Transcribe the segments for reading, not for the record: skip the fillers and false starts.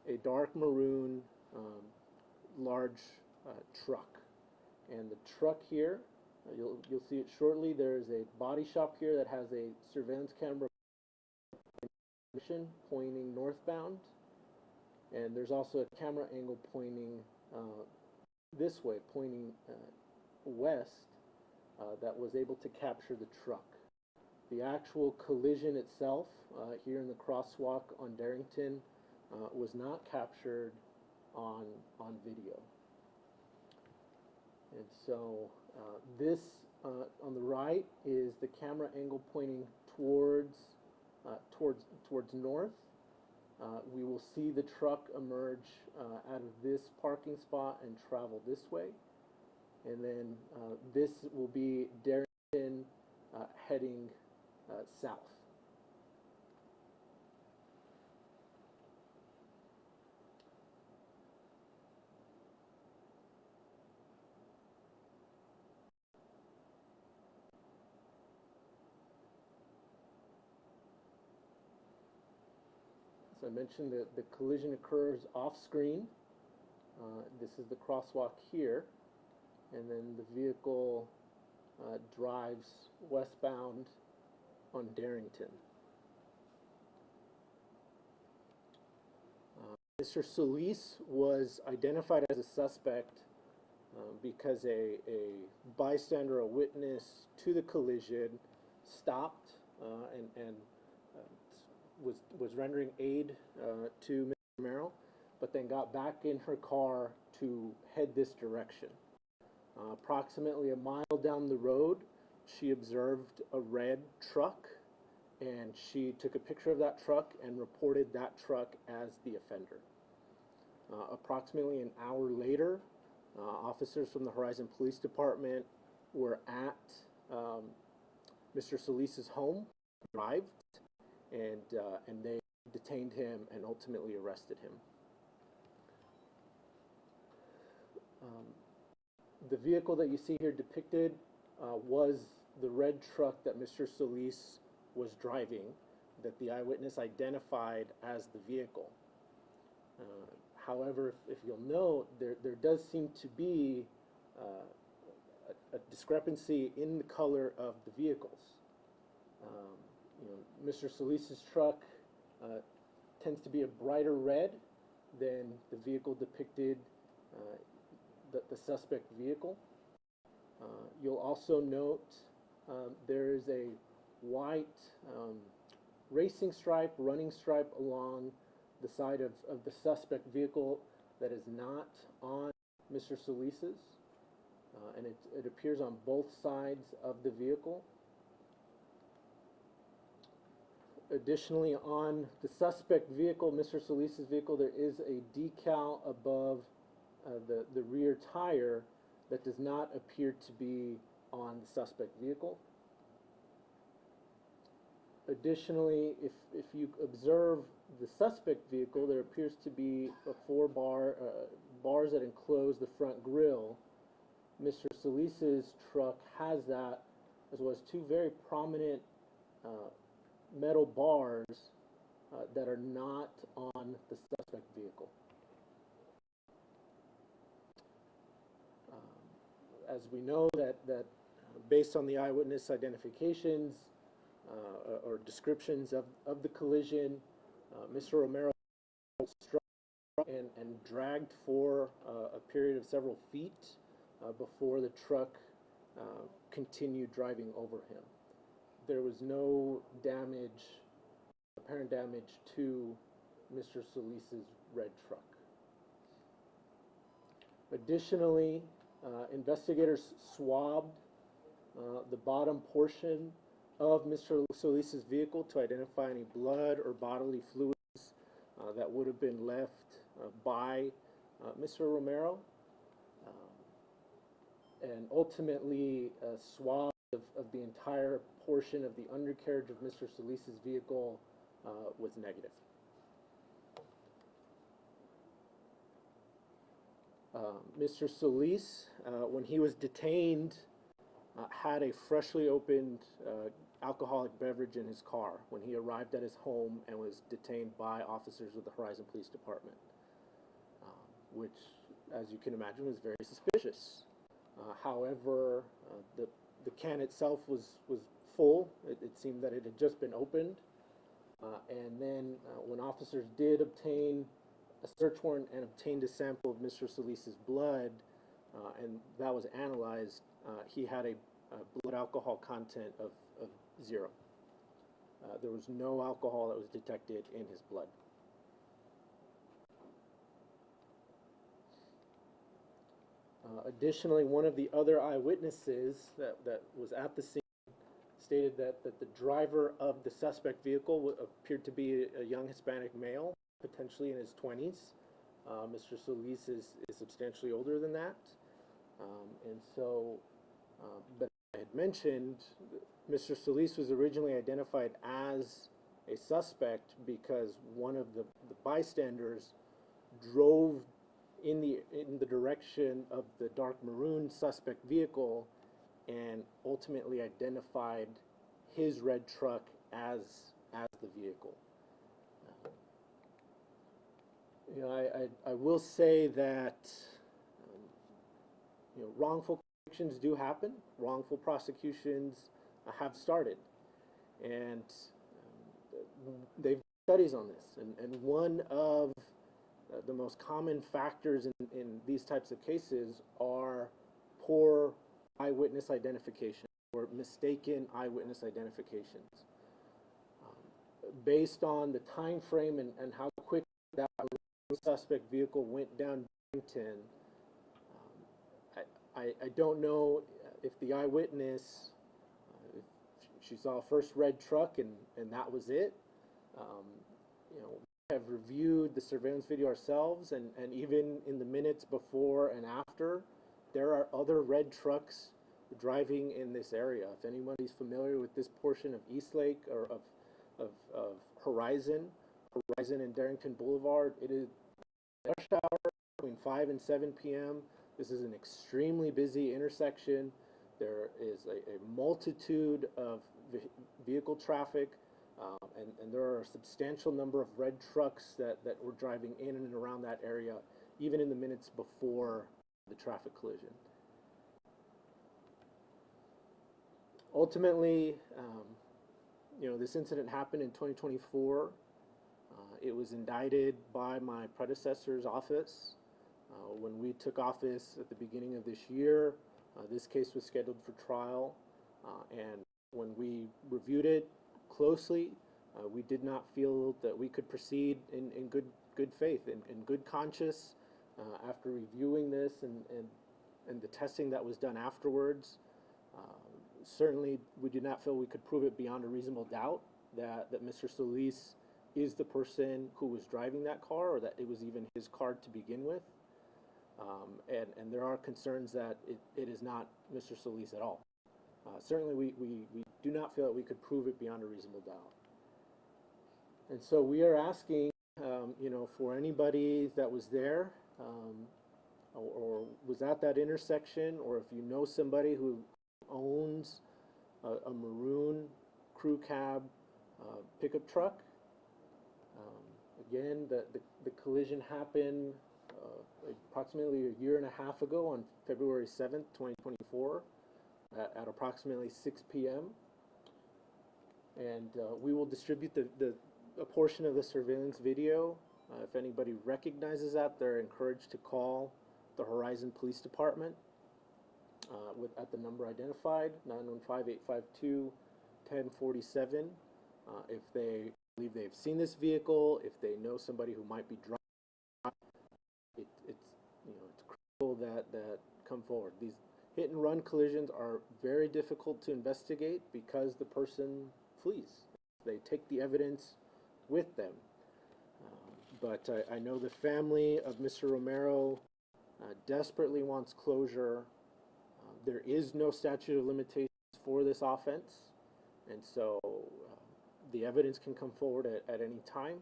a dark maroon large truck. And the truck here, you'll see it shortly. There's a body shop here that has a surveillance camera pointing northbound, and there's also a camera angle pointing this way, pointing west, that was able to capture the truck. The actual collision itself here in the crosswalk on Darrington was not captured on video. And so this on the right is the camera angle pointing towards north. We will see the truck emerge out of this parking spot and travel this way. And then this will be Darrington heading south. As I mentioned, the collision occurs off screen. This is the crosswalk here, and then the vehicle drives westbound on Darrington. Mr. Solis was identified as a suspect because a bystander, a witness to the collision, stopped and was rendering aid to Mr. Romero, but then got back in her car to head this direction. Approximately a mile down the road, she observed a red truck, and she took a picture of that truck and reported that truck as the offender. Approximately an hour later, officers from the Horizon Police Department were at Mr. Solis's home, arrived, and they detained him and ultimately arrested him. The vehicle that you see here depicted was the red truck that Mr. Solis was driving, that the eyewitness identified as the vehicle. However, if you'll note, there does seem to be a discrepancy in the color of the vehicles. Mr. Solis's truck tends to be a brighter red than the vehicle depicted, the suspect vehicle. You'll also note there is a white racing stripe, running stripe along the side of the suspect vehicle that is not on Mr. Solis's, and it appears on both sides of the vehicle. Additionally, on the suspect vehicle, Mr. Solis's vehicle, there is a decal above the rear tire that does not appear to be on the suspect vehicle. Additionally, if you observe the suspect vehicle, there appears to be four bars that enclose the front grille. Mr. Solis's truck has that, as well as two very prominent metal bars that are not on the suspect vehicle. As we know that based on the eyewitness identifications or descriptions of the collision, Mr. Romero was struck and dragged for a period of several feet before the truck continued driving over him. There was no damage, apparent damage to Mr. Solis's red truck. Additionally, investigators swabbed the bottom portion of Mr. Solis's vehicle to identify any blood or bodily fluids that would have been left by Mr. Romero, and ultimately a swab of the entire portion of the undercarriage of Mr. Solis's vehicle was negative. Mr. Solis, when he was detained, had a freshly opened alcoholic beverage in his car when he arrived at his home and was detained by officers of the Horizon Police Department, which, as you can imagine, was very suspicious. However, the can itself was full. It seemed that it had just been opened. And then when officers did obtain a search warrant and obtained a sample of Mr. Solis's blood, and that was analyzed, he had a blood alcohol content of 0. There was no alcohol that was detected in his blood. Additionally, one of the other eyewitnesses that was at the scene stated that the driver of the suspect vehicle appeared to be a young Hispanic male, potentially in his 20s. Mr. Solis is substantially older than that. And so, but I had mentioned, Mr. Solis was originally identified as a suspect because one of the bystanders drove in the direction of the dark maroon suspect vehicle and ultimately identified his red truck as the vehicle. You know, I will say that you know, wrongful convictions do happen. Wrongful prosecutions have started, and they've done studies on this. And one of the most common factors in these types of cases are poor eyewitness identification or mistaken eyewitness identifications. Based on the time frame and how quick that suspect vehicle went down Barrington, I don't know if the eyewitness, if she saw a first red truck and that was it. You know, we have reviewed the surveillance video ourselves, and even in the minutes before and after, there are other red trucks driving in this area. If anybody's familiar with this portion of Eastlake or of Horizon and Darrington Boulevard, it is rush hour between 5 and 7 p.m. This is an extremely busy intersection. There is a multitude of vehicle traffic, and there are a substantial number of red trucks that were driving in and around that area, even in the minutes before the traffic collision. Ultimately, you know, this incident happened in 2024. It was indicted by my predecessor's office. When we took office at the beginning of this year, this case was scheduled for trial, and when we reviewed it closely, we did not feel that we could proceed in good faith, in good conscience, after reviewing this and the testing that was done afterwards. Certainly, we did not feel we could prove it beyond a reasonable doubt that Mr. Solis is the person who was driving that car, or that it was even his car to begin with. And there are concerns that it is not Mr. Solis at all. Certainly, we do not feel that we could prove it beyond a reasonable doubt. And so we are asking, you know, for anybody that was there or was at that intersection, or if you know somebody who owns a maroon crew cab pickup truck. Again, the collision happened approximately a year and a half ago on February 7th, 2024 at approximately 6 p.m. And we will distribute a portion of the surveillance video. If anybody recognizes that, they're encouraged to call the Horizon Police Department at the number identified, 915-852-1047. If they believe they've seen this vehicle, if they know somebody who might be driving, it's critical that come forward. These hit and run collisions are very difficult to investigate because the person flees. They take the evidence with them. But I know the family of Mr. Romero desperately wants closure. There is no statute of limitations for this offense, and so the evidence can come forward at any time,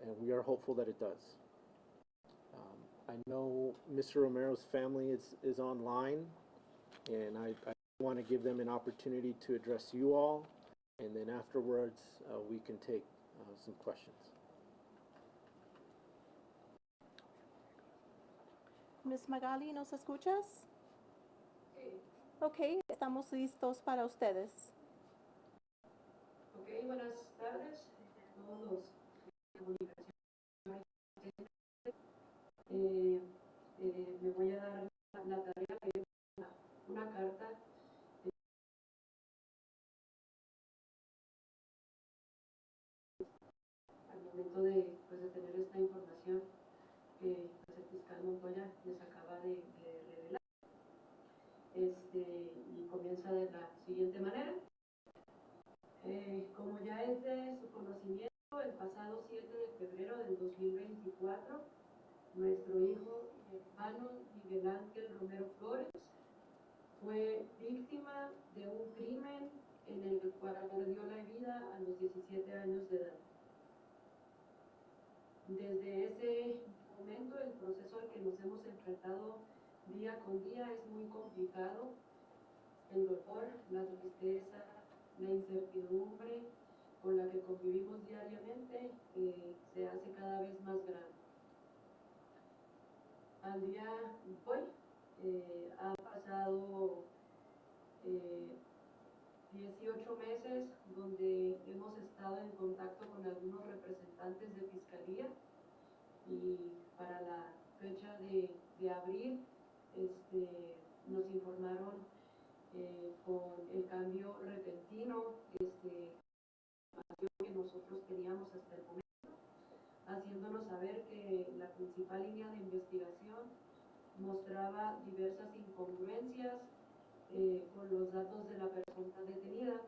and we are hopeful that it does. I know Mr. Romero's family is online, and I want to give them an opportunity to address you all, and then afterwards we can take some questions. Ms. Magali, ¿nos escuchas? Sí. Ok, estamos listos para ustedes. Ok, buenas tardes a todos los de comunicación. Me voy a dar la tarea de una carta al momento de, pues, de tener esta información que pues, el fiscal Montoya les acaba de revelar. Y comienza de la siguiente manera. Como ya es de su conocimiento, el pasado 7 de febrero del 2024, nuestro hijo y hermano Miguel Ángel Romero Flores fue víctima de un crimen en el cual perdió la vida a los 17 años de edad. Desde ese momento, el proceso al que nos hemos enfrentado día con día es muy complicado. El dolor, la tristeza, la incertidumbre con la que convivimos diariamente se hace cada vez más grande. Al día de hoy ha pasado 18 meses donde hemos estado en contacto con algunos representantes de fiscalía, y para la fecha de abril nos informaron con el cambio repentino que nosotros teníamos hasta el momento, haciéndonos saber que la principal línea de investigación mostraba diversas incongruencias con los datos de la persona detenida.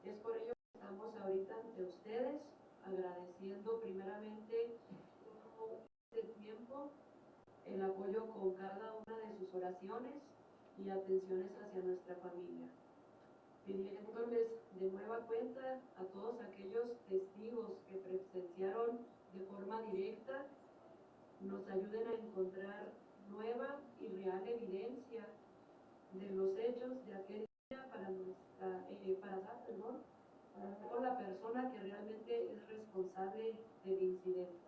Es por ello que estamos ahorita ante ustedes, agradeciendo primeramente todo este tiempo el apoyo con cada una de sus oraciones y atenciones hacia nuestra familia, pidiéndoles de nueva cuenta a todos aquellos testigos que presenciaron de forma directa nos ayuden a encontrar nueva y real evidencia de los hechos de aquel día para dar con la persona que realmente es responsable del incidente.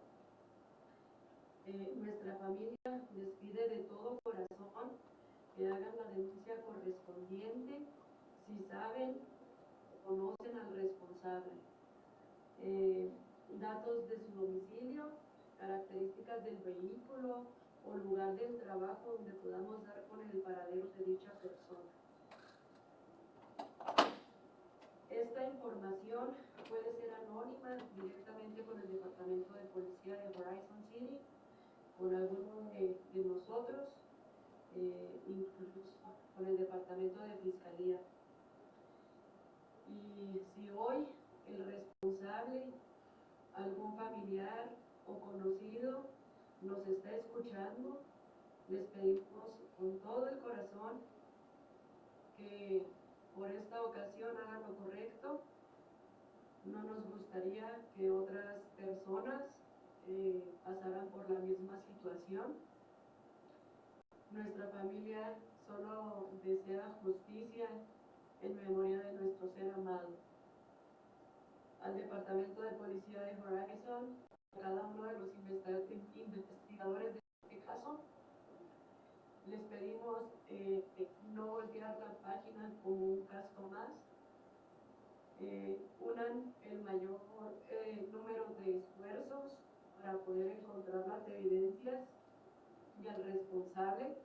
Nuestra familia les pide de todo corazón que hagan la denuncia correspondiente si saben o conocen al responsable. Datos de su domicilio, características del vehículo o lugar del trabajo donde podamos dar con el paradero de dicha persona. Esta información puede ser anónima directamente con el Departamento de Policía de Horizon City, con alguno de nosotros, incluso con el Departamento de Fiscalía. Y si hoy el responsable, algún familiar o conocido nos está escuchando, les pedimos con todo el corazón que por esta ocasión hagan lo correcto. No nos gustaría que otras personas pasaran por la misma situación. Nuestra familia solo desea justicia en memoria de nuestro ser amado. Al Departamento de Policía de Horizon, a cada uno de los investigadores de este caso, les pedimos no voltear la página como un caso más, unan el mayor número de esfuerzos para poder encontrar las evidencias y al responsable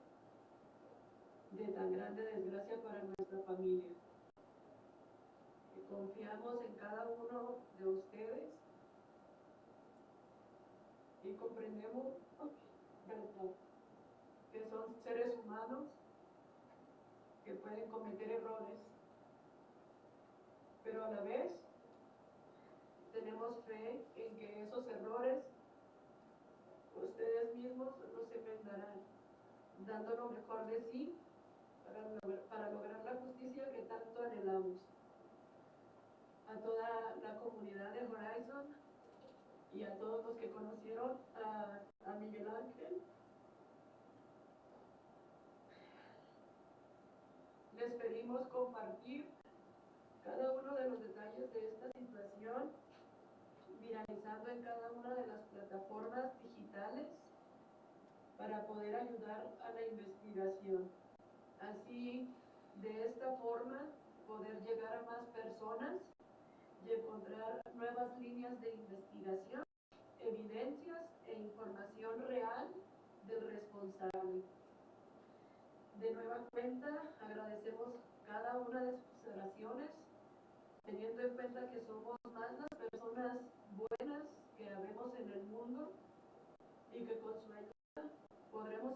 de tan grande desgracia para nuestra familia. Confiamos en cada uno de ustedes y comprendemos que son seres humanos que pueden cometer errores, pero a la vez tenemos fe en que esos errores ustedes mismos los enmendarán, dando lo mejor de sí para lograr la justicia que tanto anhelamos. A toda la comunidad de Horizon y a todos los que conocieron a Miguel Ángel, Les pedimos compartir cada uno de los detalles de esta situación, viralizando en cada una de las plataformas digitales para poder ayudar a la investigación. Así, de esta forma, poder llegar a más personas y encontrar nuevas líneas de investigación, evidencias e información real del responsable. De nueva cuenta, agradecemos cada una de sus oraciones, teniendo en cuenta que somos más las personas buenas que habemos en el mundo y que con su ayuda podremos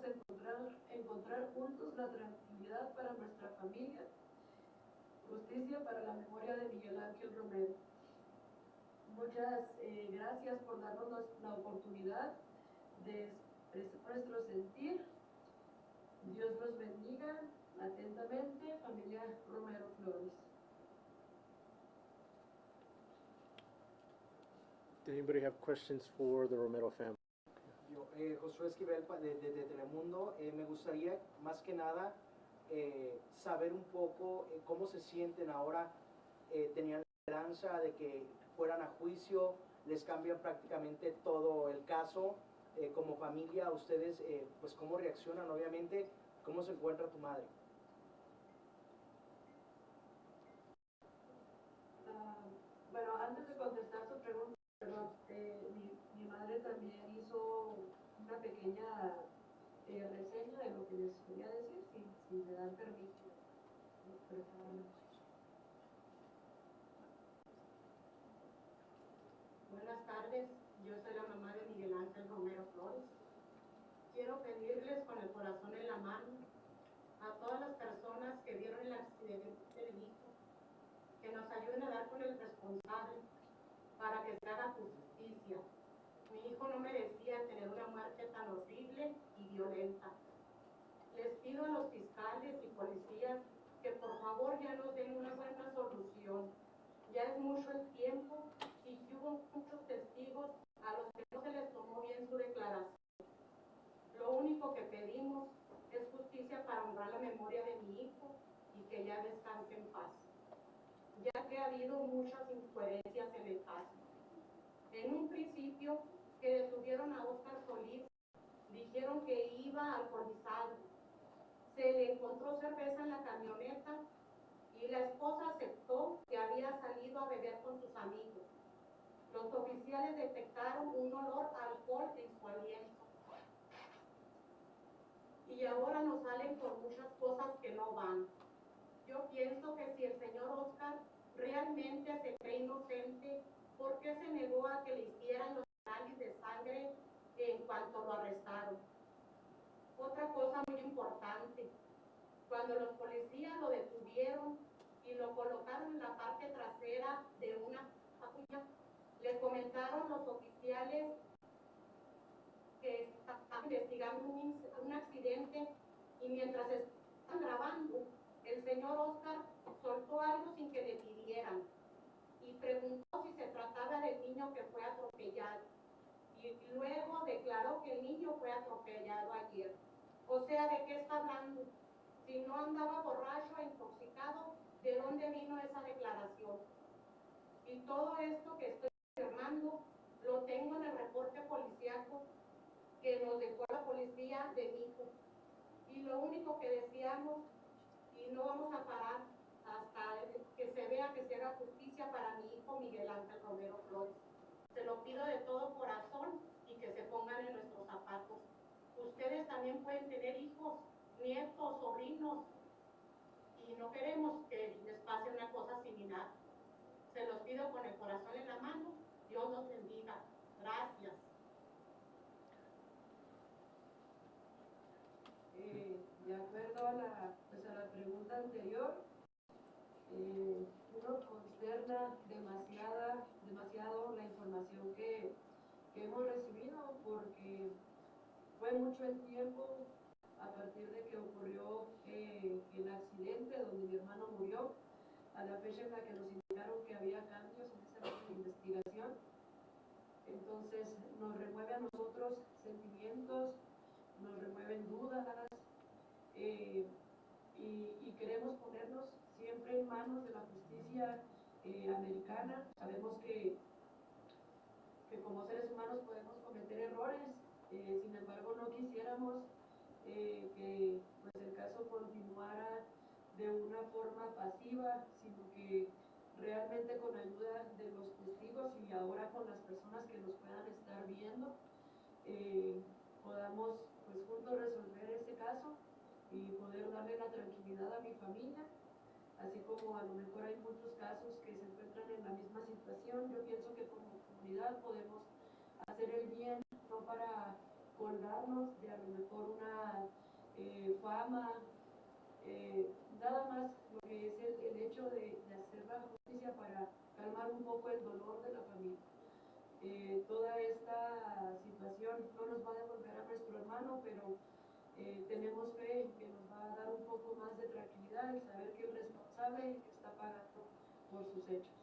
encontrar juntos la tranquilidad para nuestra familia, justicia para la memoria de Miguel Ángel Romero. Muchas gracias por darnos la oportunidad de expresar nuestro sentir. Dios los bendiga. Atentamente, familia Romero Flores. Did anybody have questions for the Romero family? Yo, Josué Esquivel de Telemundo, me gustaría más que nada saber un poco cómo se sienten ahora. Tenían la esperanza de que fueran a juicio, les cambian prácticamente todo el caso. Como familia, ustedes, pues cómo reaccionan, obviamente, cómo se encuentra tu madre. Bueno, antes de contestar su pregunta, perdón, mi madre también hizo una pequeña reseña de lo que les quería decir, si me dan permiso. Buenas tardes, yo soy la mamá de Miguel Ángel Romero Flores. Quiero pedirles con el corazón en la mano a todas las personas que vieron el accidente del hijo, que nos ayuden a dar con el responsable para que se haga justicia. Mi hijo no merecía tener una muerte tan horrible y violenta. Les pido a los fiscales y policías que por favor ya nos den una buena solución. Ya es mucho el tiempo y que hubo muchos testigos a los que no se les tomó bien su declaración. Lo único que pedimos es justicia para honrar la memoria de mi hijo y que ya descanse en paz, ya que ha habido muchas incoherencias en el caso. En un principio que detuvieron a Óscar Solís, dijeron que iba alcoholizado. Se le encontró cerveza en la camioneta y la esposa aceptó que había salido a beber con sus amigos. Los oficiales detectaron un olor a alcohol en su aliento. Y ahora nos salen con muchas cosas que no van. Yo pienso que si el señor Óscar realmente se cree inocente, ¿por qué se negó a que le hicieran los análisis de sangre en cuanto lo arrestaron? Otra cosa muy importante, cuando los policías lo detuvieron y lo colocaron en la parte trasera de una patrulla, le comentaron los oficiales que estaban investigando un accidente y mientras estaban grabando, el señor Óscar soltó algo sin que le pidieran y preguntó si se trataba del niño que fue atropellado y luego declaró que el niño fue atropellado ayer. O sea, ¿de qué está hablando? Si no andaba borracho o intoxicado, ¿de dónde vino esa declaración? Y todo esto que estoy afirmando lo tengo en el reporte policíaco que nos dejó la policía de mi hijo. Y lo único que deseamos, y no vamos a parar hasta que se vea que se haga justicia para mi hijo Miguel Ángel Romero Flores. Se lo pido de todo corazón y que se pongan en nuestros zapatos. Ustedes también pueden tener hijos, nietos, sobrinos, y no queremos que les pase una cosa similar. Se los pido con el corazón en la mano. Dios los bendiga. Gracias. De acuerdo a la pregunta anterior, uno consterna demasiado la información que hemos recibido, porque fue mucho el tiempo a partir de que ocurrió el accidente donde mi hermano murió, a la fecha en la que nos indicaron que había cambios en esa investigación. Entonces nos remueve a nosotros sentimientos, nos remueven dudas, y queremos ponernos siempre en manos de la justicia americana. Sabemos que como seres humanos podemos cometer errores, sin embargo no quisiéramos que pues, el caso continuara de una forma pasiva, sino que realmente con ayuda de los testigos y ahora con las personas que nos puedan estar viendo, podamos pues juntos resolver este caso y poder darle la tranquilidad a mi familia, así como a lo mejor hay muchos casos que se encuentran en la misma situación. Yo pienso que como comunidad podemos hacer el bien, no para colgarnos de a lo mejor una fama, nada más lo que es el hecho de hacer la justicia para calmar un poco el dolor de la familia. Toda esta situación no nos va a devolver a nuestro hermano, pero tenemos fe que nos va a dar un poco más de tranquilidad el saber que el responsable está pagando por sus hechos.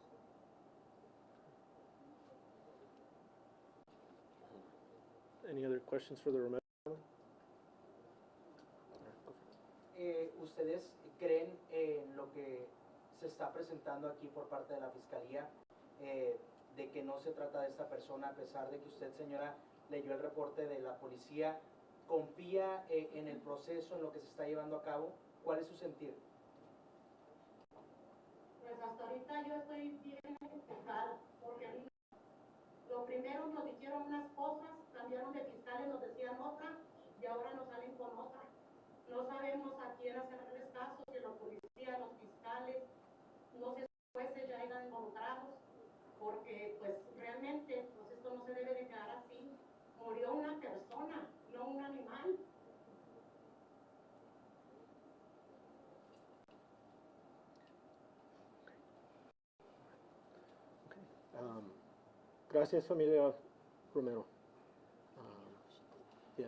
Any other questions for the Romero? ¿Ustedes creen en lo que se está presentando aquí por parte de la Fiscalía, de que no se trata de esta persona, a pesar de que usted, señora, leyó el reporte de la policía? ¿Confía en el proceso, en lo que se está llevando a cabo? ¿Cuál es su sentir? Pues hasta ahorita yo estoy bien enfocada, porque lo primero nos dijeron unas cosas, cambiaron de fiscales, nos decían otra, y ahora nos salen con otra. No sabemos a quién hacerles caso, si la policía, los fiscales, no sé si los jueces ya hayan involucrados, porque pues realmente pues esto no se debe de quedar así. Murió una persona, no un animal. Gracias, familia Romero. Yeah,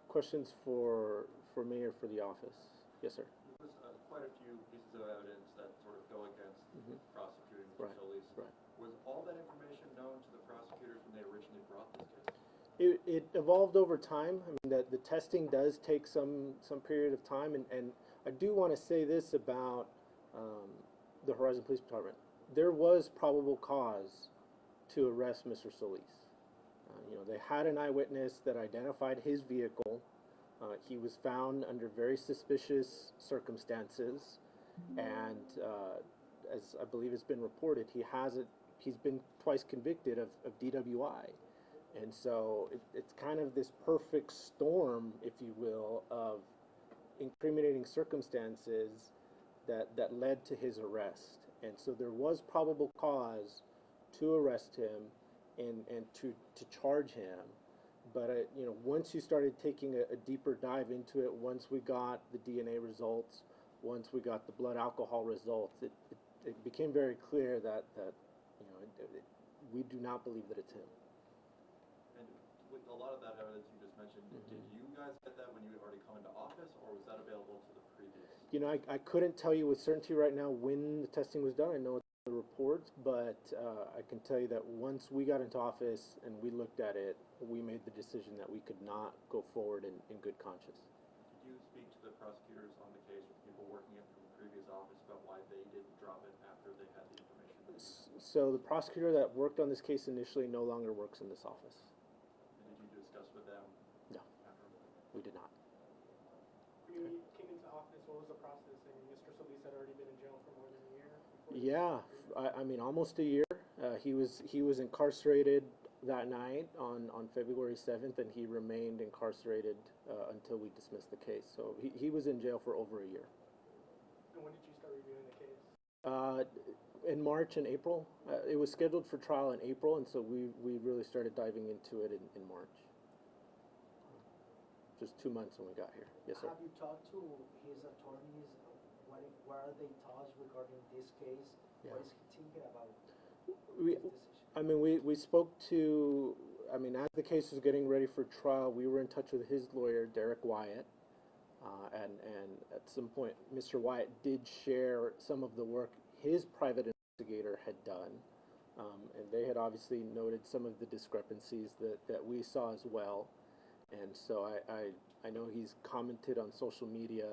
questions for Mayor for the office? Yes, sir. There's quite a few pieces of evidence that sort of go against prosecuting Mr. Solis. Right. Was all that information known to the prosecutors when they originally brought this case? It evolved over time. I mean, the testing does take some period of time, and I do want to say this about the Horizon Police Department. There was probable cause to arrest Mr. Solis. They had an eyewitness that identified his vehicle. He was found under very suspicious circumstances, and as I believe it's been reported, he's been twice convicted of DWI. And so it's kind of this perfect storm, if you will, of incriminating circumstances that led to his arrest. And so there was probable cause to arrest him and to charge him. But once you started taking a deeper dive into it, once we got the DNA results, once we got the blood alcohol results, it became very clear that we do not believe that it's him. And with a lot of that evidence you just mentioned, did you guys get that when you had already come into office, or was that available to the previous? I couldn't tell you with certainty right now when the testing was done. I know it's in the reports, but I can tell you that once we got into office and we looked at it, we made the decision that we could not go forward in good conscience. Did you speak to the prosecutors on the case with people working it from the previous office about why they didn't drop it after they had the information? So the prosecutor that worked on this case initially no longer works in this office. And did you discuss with them? No, we did not. When you came into office, what was the process? I mean, Mr. Solis had already been in jail for more than a year. Yeah, I mean almost a year. He was incarcerated that night on February 7th, and he remained incarcerated until we dismissed the case. So he was in jail for over a year. And when did you start reviewing the case? In March and April. It was scheduled for trial in April, and so we really started diving into it in March. Just 2 months when we got here. Yes, sir. Have you talked to his attorneys? What are they thoughts regarding this case? Yeah. What is he thinking about We, this decision? I mean, we spoke to, I mean, as the case was getting ready for trial, we were in touch with his lawyer, Derek Wyatt, and at some point, Mr. Wyatt did share some of the work his private investigator had done, and they had obviously noted some of the discrepancies that we saw as well, and so I know he's commented on social media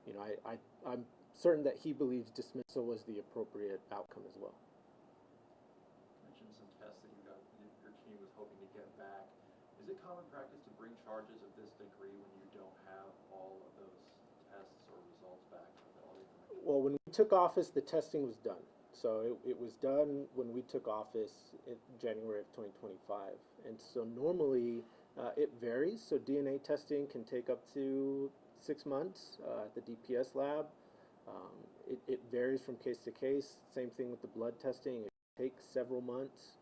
and you know, I'm certain that he believes dismissal was the appropriate outcome as well. You mentioned some tests that your team was hoping to get back. Is it common practice to bring charges of this degree when you don't have all of those tests or results back with all the information? Well, when we took office, the testing was done. So it was done when we took office in January of 2025. And so normally it varies. So DNA testing can take up to 6 months at the DPS lab. It varies from case to case. Same thing with the blood testing. It takes several months.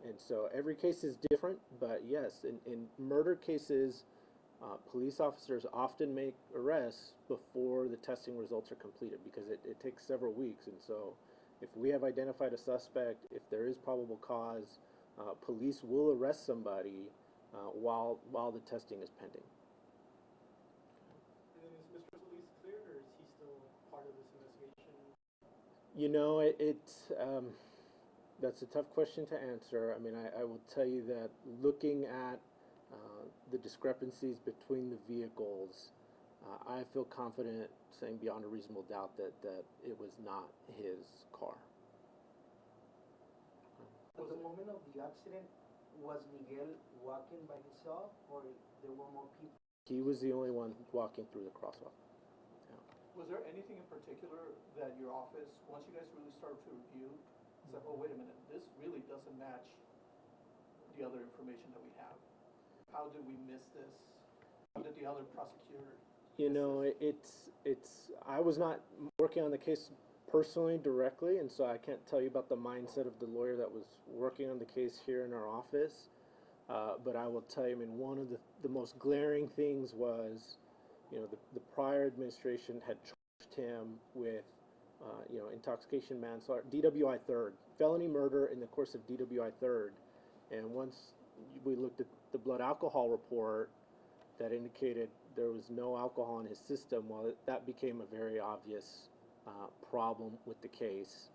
And so every case is different. But yes, in murder cases, police officers often make arrests before the testing results are completed because it takes several weeks. And so if we have identified a suspect, if there is probable cause, police will arrest somebody while the testing is pending. And then is Mr. Solis cleared, or is he still part of this investigation? You know, that's a tough question to answer. I mean, I will tell you that looking at the discrepancies between the vehicles, I feel confident saying beyond a reasonable doubt that it was not his car. At the moment of the accident, was Miguel walking by himself, or there were more people? He was the only one walking through the crosswalk. Yeah. Was there anything in particular that your office, once you guys really started to review, said, oh, wait a minute, this really doesn't match the other information that we have? How did we miss this? How did the other prosecutor? You know, I was not working on the case personally directly, and so I can't tell you about the mindset of the lawyer that was working on the case here in our office. But I will tell you, I mean, one of the most glaring things was, you know, the prior administration had charged him with, you know, intoxication, manslaughter, DWI third, felony murder in the course of DWI third. And once we looked at the blood alcohol report that indicated there was no alcohol in his system, well, that became a very obvious problem with the case.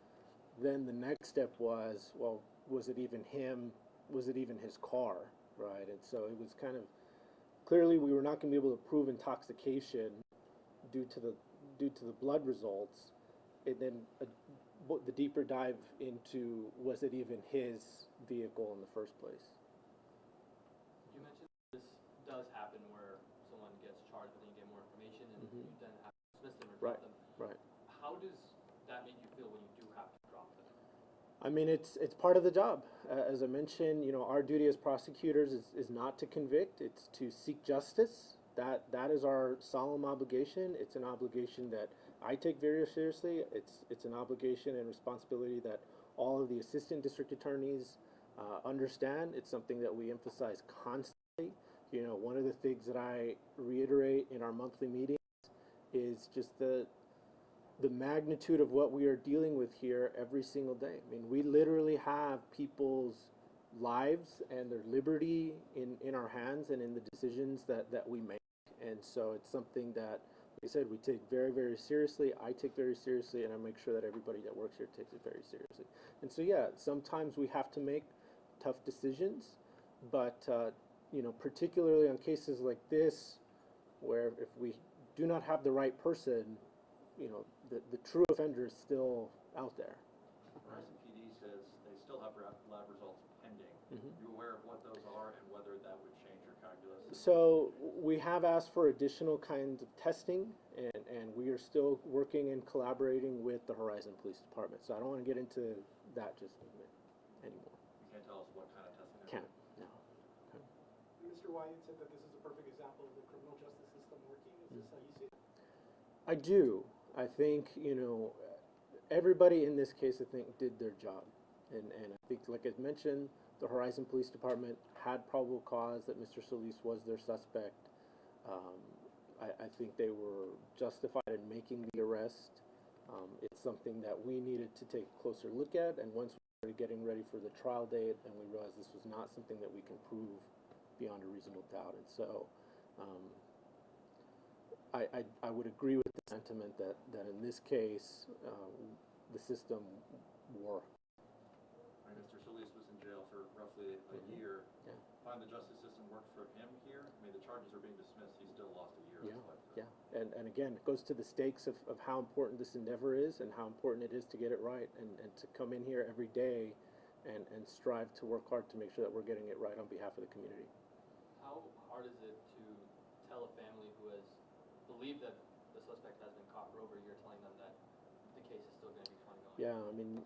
Then the next step was, well, was it even him? Was it even his car, right? And so it was kind of, clearly we were not going to be able to prove intoxication due to the blood results. And then the deeper dive into, was it even his vehicle in the first place? You mentioned this does happen where someone gets charged but then you get more information and you then have to dismiss them or drop them. Right. How does that make you feel when you do have to drop them? I mean, it's part of the job. As I mentioned, you know, our duty as prosecutors is not to convict, it's to seek justice. That is our solemn obligation. It's an obligation that I take very seriously. It's an obligation and responsibility that all of the assistant district attorneys understand. It's something that we emphasize constantly. You know, one of the things that I reiterate in our monthly meetings is just the magnitude of what we are dealing with here every single day. I mean, we literally have people's lives and their liberty in our hands and in the decisions that we make. And so it's something that, like I said, we take very, very seriously. I take very seriously, and I make sure that everybody that works here takes it very seriously. And so, yeah, sometimes we have to make tough decisions, but, you know, particularly on cases like this, where if we do not have the right person, you know, the true offender is still out there. Horizon PD says they still have lab results pending. You aware of what those are and whether that would change your calculus? So we have asked for additional kinds of testing, and we are still working and collaborating with the Horizon Police Department. So I don't want to get into that just anymore. You can't tell us what kind of testing? Can't, no. Okay. Mr. Wyatt said that this is a perfect example of the criminal justice system working. Is this how you see it? I do. I think, you know, everybody in this case, I think, did their job. And I think, like I mentioned, the Horizon Police Department had probable cause that Mr. Solis was their suspect. I think they were justified in making the arrest. It's something that we needed to take a closer look at, and once we started getting ready for the trial date, and we realized this was not something that we can prove beyond a reasonable doubt. And so I would agree with the sentiment that in this case, the system worked. Mr. Solis was in jail for roughly a year. Yeah. Find the justice system worked for him here? I mean, the charges are being dismissed. He still lost a year of his life. Yeah. And again, it goes to the stakes of how important this endeavor is and how important it is to get it right and to come in here every day and strive to work hard to make sure that we're getting it right on behalf of the community. How hard is it to tell a family who has believed that the suspect has been caught for over a year, telling them that the case is still going to be ongoing? Yeah, I mean,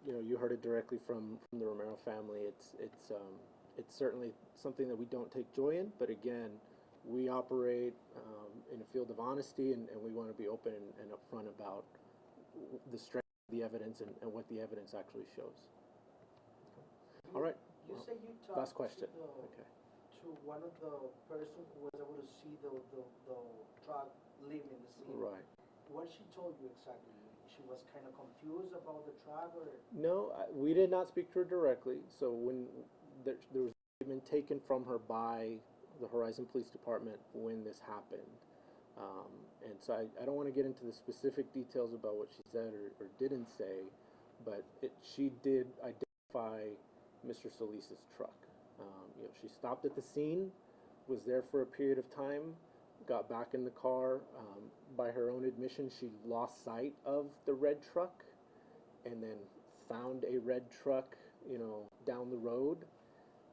you know, you heard it directly from the Romero family. It's certainly something that we don't take joy in, but again, we operate in a field of honesty, and we want to be open and upfront about the strength of the evidence and what the evidence actually shows. All right. You Well, say you talked last question. Okay. To one of the person who was able to see the truck leaving the scene. Right. What she told you exactly? She was kind of confused about the truck, or? No, we did not speak to her directly. So when there was a statement taken from her by the Horizon Police Department when this happened. And so I don't want to get into the specific details about what she said or didn't say, but she did identify Mr. Solis's truck. You know, she stopped at the scene, was there for a period of time, got back in the car. By her own admission, she lost sight of the red truck and then found a red truck, you know, down the road.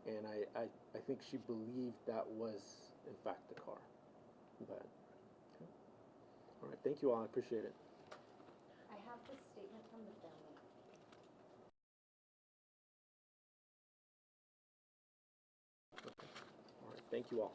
And I think she believed that was, in fact, the car. But, okay. All right, thank you all. I appreciate it. I have this statement from the family. All right, thank you all.